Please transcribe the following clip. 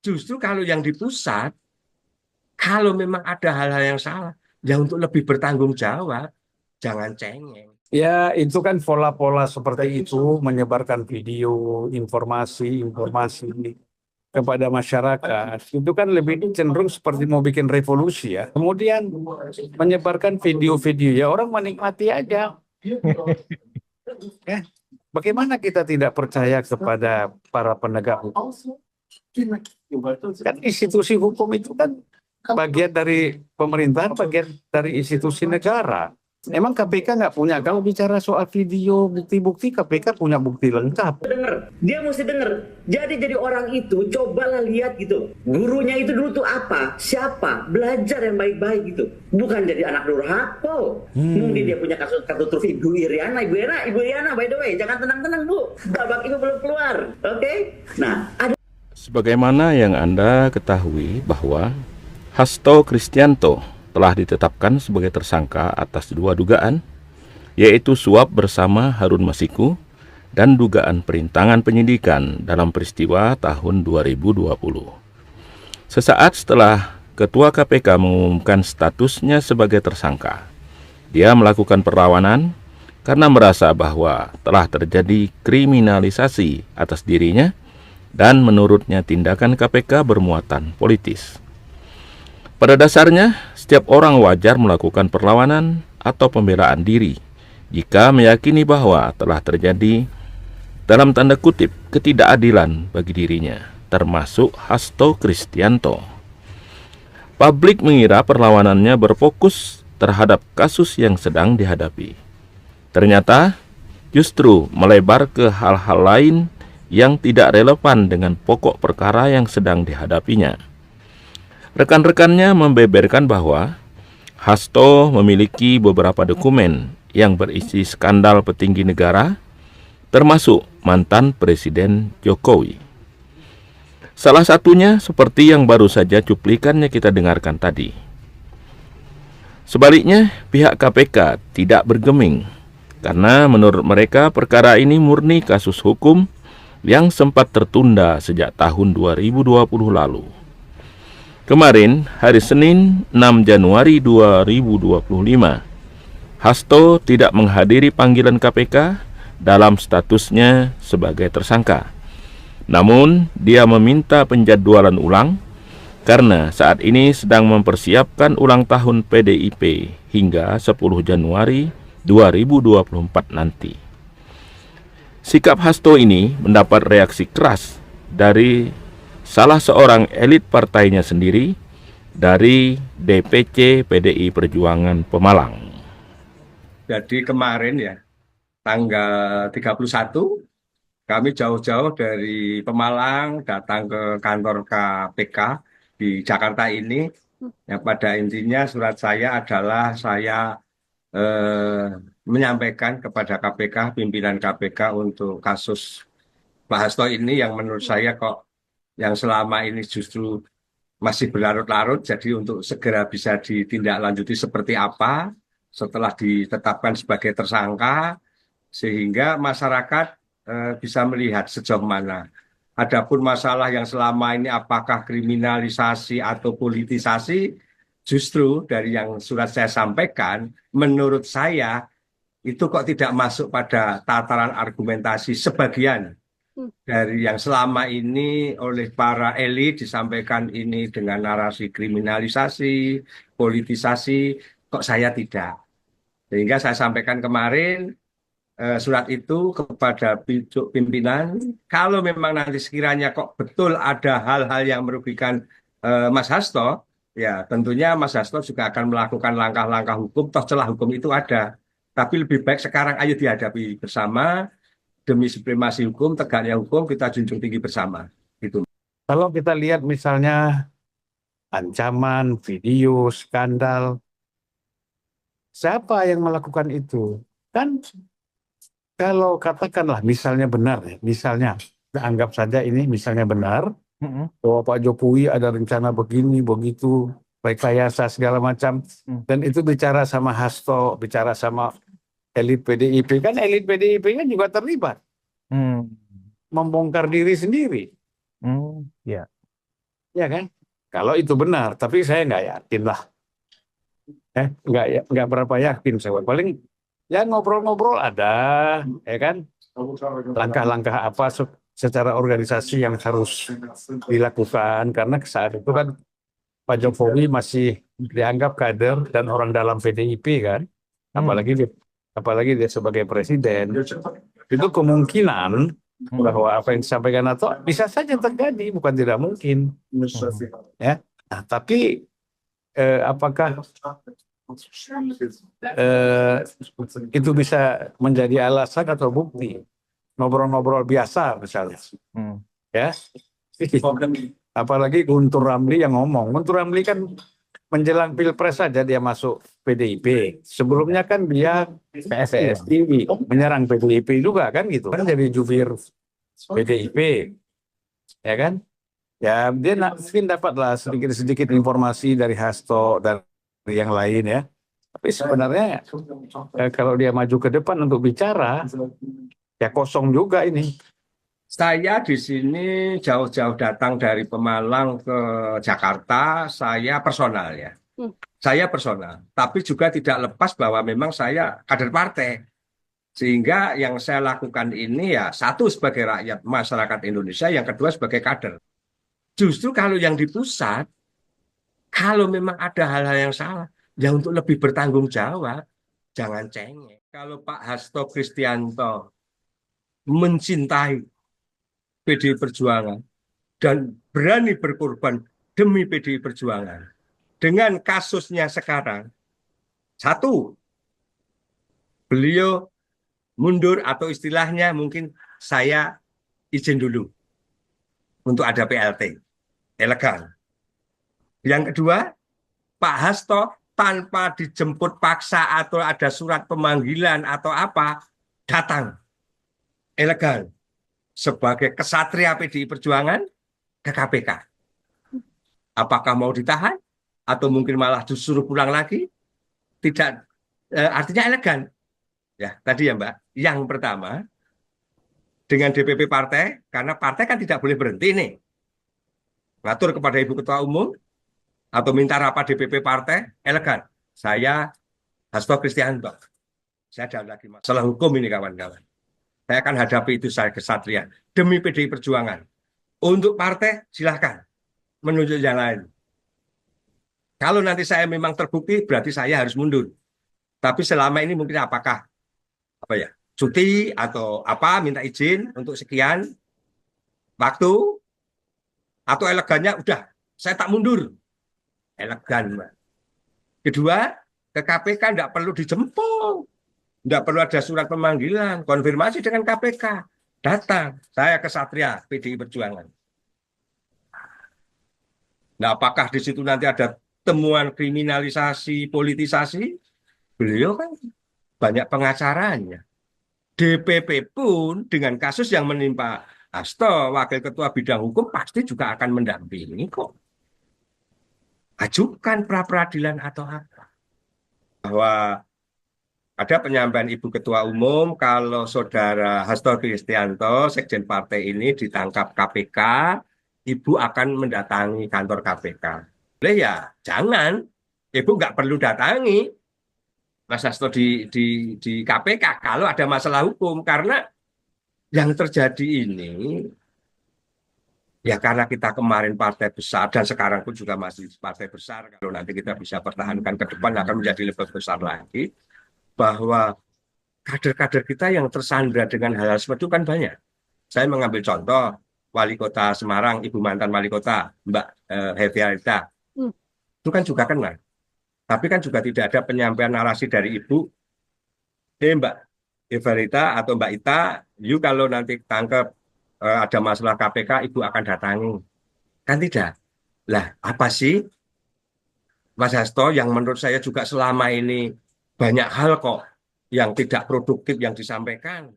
Justru kalau yang di pusat, kalau memang ada hal-hal yang salah, ya untuk lebih bertanggung jawab, jangan cengeng. Ya, itu kan pola-pola seperti itu, menyebarkan video, informasi kepada masyarakat. Itu kan lebih cenderung seperti mau bikin revolusi ya. Kemudian menyebarkan video-video, ya orang menikmati aja. Ya, bagaimana kita tidak percaya kepada para penegak hukum? Kan institusi hukum itu kan bagian dari pemerintahan, bagian dari institusi negara. Emang KPK nggak punya? Kalau bicara soal video, bukti-bukti, KPK punya bukti lengkap. Dia mesti denger. Jadi orang itu cobalah lihat gitu. Gurunya itu dulu tuh apa? Siapa? Belajar yang baik-baik gitu. Bukan jadi anak durhaka. Mungkin dia punya kasus kartu truf Ibu Iriana. Ibu Iriana, by the way, jangan tenang-tenang Bu. Babak Ibu belum keluar. Oke? Nah, ada. Sebagaimana yang Anda ketahui bahwa Hasto Kristianto telah ditetapkan sebagai tersangka atas 2 dugaan, yaitu suap bersama Harun Masiku dan dugaan perintangan penyidikan dalam peristiwa tahun 2020. Sesaat setelah Ketua KPK mengumumkan statusnya sebagai tersangka, dia melakukan perlawanan karena merasa bahwa telah terjadi kriminalisasi atas dirinya dan menurutnya tindakan KPK bermuatan politis. Pada dasarnya, setiap orang wajar melakukan perlawanan atau pembelaan diri jika meyakini bahwa telah terjadi dalam tanda kutip ketidakadilan bagi dirinya, termasuk Hasto Kristianto. Publik mengira perlawanannya berfokus terhadap kasus yang sedang dihadapi. Ternyata justru melebar ke hal-hal lain yang tidak relevan dengan pokok perkara yang sedang dihadapinya. Rekan-rekannya membeberkan bahwa Hasto memiliki beberapa dokumen yang berisi skandal petinggi negara, termasuk mantan Presiden Jokowi. Salah satunya seperti yang baru saja cuplikannya kita dengarkan tadi. Sebaliknya, pihak KPK tidak bergeming, karena menurut mereka perkara ini murni kasus hukum yang sempat tertunda sejak tahun 2020 lalu. Kemarin, hari Senin 6 Januari 2025, Hasto tidak menghadiri panggilan KPK dalam statusnya sebagai tersangka. Namun, dia meminta penjadwalan ulang karena saat ini sedang mempersiapkan ulang tahun PDIP hingga 10 Januari 2024 nanti. Sikap Hasto ini mendapat reaksi keras dari salah seorang elit partainya sendiri, dari DPC PDI Perjuangan Pemalang. Jadi kemarin ya, tanggal 31, kami jauh-jauh dari Pemalang datang ke kantor KPK di Jakarta ini. Yang pada intinya surat saya adalah saya menyampaikan kepada KPK, pimpinan KPK untuk kasus Pak Hasto ini yang menurut saya kok yang selama ini justru masih berlarut-larut, jadi untuk segera bisa ditindaklanjuti seperti apa setelah ditetapkan sebagai tersangka, sehingga masyarakat bisa melihat sejauh mana. Adapun masalah yang selama ini apakah kriminalisasi atau politisasi, justru dari yang surat saya sampaikan, menurut saya itu kok tidak masuk pada tataran argumentasi sebagian dari yang selama ini oleh para elit disampaikan ini dengan narasi kriminalisasi, politisasi, kok saya tidak. Sehingga saya sampaikan kemarin surat itu kepada pimpinan, kalau memang nanti sekiranya kok betul ada hal-hal yang merugikan Mas Hasto, ya tentunya Mas Hasto juga akan melakukan langkah-langkah hukum, toh celah hukum itu ada. Tapi lebih baik sekarang ayo dihadapi bersama, demi supremasi hukum, tegaknya hukum, kita junjung tinggi bersama. Gitu. Kalau kita lihat misalnya ancaman, video, skandal, siapa yang melakukan itu? Kan kalau katakanlah misalnya benar, ya, misalnya kita anggap saja ini misalnya benar, bahwa Pak Jokowi ada rencana begini, begitu, rekayasa segala macam, dan itu bicara sama Hasto, bicara sama elit PDIP, kan elit PDIP kan juga terlibat, Hmm. membongkar diri sendiri. Ya. Ya kan? Kalau itu benar, tapi saya nggak yakin lah. Nggak berapa yakin saya. Paling ya ngobrol-ngobrol ada, ya kan? Langkah-langkah apa secara organisasi yang harus dilakukan, karena saat itu kan Pak Jokowi masih dianggap kader dan orang dalam PDIP kan, apalagi dia sebagai presiden. Itu kemungkinan bahwa apa yang disampaikan atau bisa saja terjadi, bukan tidak mungkin, ya. Nah, tapi apakah itu bisa menjadi alasan atau bukti? Ngobrol-ngobrol biasa misalnya, ya. Apalagi Guntur Ramli yang ngomong. Guntur Ramli kan menjelang Pilpres saja dia masuk PDIP. Sebelumnya kan dia PSSI menyerang PDIP juga kan gitu. Kan jadi jubir PDIP. Ya kan? Ya dia mungkin dapatlah sedikit-sedikit informasi dari Hasto dan yang lain ya. Tapi sebenarnya kalau dia maju ke depan untuk bicara, ya kosong juga ini. Saya di sini jauh-jauh datang dari Pemalang ke Jakarta, saya personal ya. Saya personal, tapi juga tidak lepas bahwa memang saya kader partai. Sehingga yang saya lakukan ini ya satu sebagai rakyat masyarakat Indonesia, yang kedua sebagai kader. Justru kalau yang di pusat, kalau memang ada hal-hal yang salah, ya untuk lebih bertanggung jawab, jangan cengeng. Kalau Pak Hasto Kristianto mencintai PDI Perjuangan dan berani berkorban demi PDI Perjuangan. Dengan kasusnya sekarang, satu, beliau mundur atau istilahnya mungkin saya izin dulu untuk ada PLT, elegan. Yang kedua, Pak Hasto tanpa dijemput paksa atau ada surat pemanggilan atau apa, datang, elegan. Sebagai kesatria PDI Perjuangan ke KPK. Apakah mau ditahan atau mungkin malah disuruh pulang lagi? Tidak, artinya elegan. Ya, tadi ya Mbak. Yang pertama, dengan DPP partai, karena partai kan tidak boleh berhenti nih. Ngatur kepada Ibu Ketua Umum atau minta rapat DPP partai, elegan. Saya Hasto Kristianto. Saya ada lagi masalah hukum ini kawan-kawan. Saya akan hadapi itu saya kesatria demi PDI Perjuangan. Untuk partai silahkan menunjuk yang lain. Kalau nanti saya memang terbukti berarti saya harus mundur. Tapi selama ini mungkin apakah cuti atau apa minta izin untuk sekian waktu atau elegannya udah saya tak mundur. Elegan, Mbak. Kedua, ke KPK tidak perlu dijemput. Tidak perlu ada surat pemanggilan, konfirmasi dengan KPK. Datang, saya kesatria PDI Perjuangan. Nah, apakah di situ nanti ada temuan kriminalisasi, politisasi? Beliau kan banyak pengacaranya. DPP pun dengan kasus yang menimpa Hasto, Wakil Ketua Bidang Hukum, pasti juga akan mendampingi kok. Ajukan pra-peradilan atau apa. Bahwa ada penyampaian Ibu Ketua Umum kalau Saudara Hasto Kristianto, Sekjen Partai ini ditangkap KPK, Ibu akan mendatangi kantor KPK. Boleh ya, jangan. Ibu nggak perlu datangi Mas Hasto di KPK kalau ada masalah hukum. Karena yang terjadi ini, ya karena kita kemarin partai besar dan sekarang pun juga masih partai besar. Kalau nanti kita bisa pertahankan ke depan akan menjadi lebih besar lagi. Bahwa kader-kader kita yang tersandra dengan hal-hal seperti itu kan banyak. Saya mengambil contoh Wali Kota Semarang, Ibu mantan Wali Kota, Mbak Heviarita. Itu kan juga kena. Tapi kan juga tidak ada penyampaian narasi dari Ibu, Mbak Heviarita atau Mbak Ita, you kalau nanti tangkap ada masalah KPK, Ibu akan datangi. Kan tidak. Lah, apa sih Mas Hasto yang menurut saya juga selama ini banyak hal kok yang tidak produktif yang disampaikan.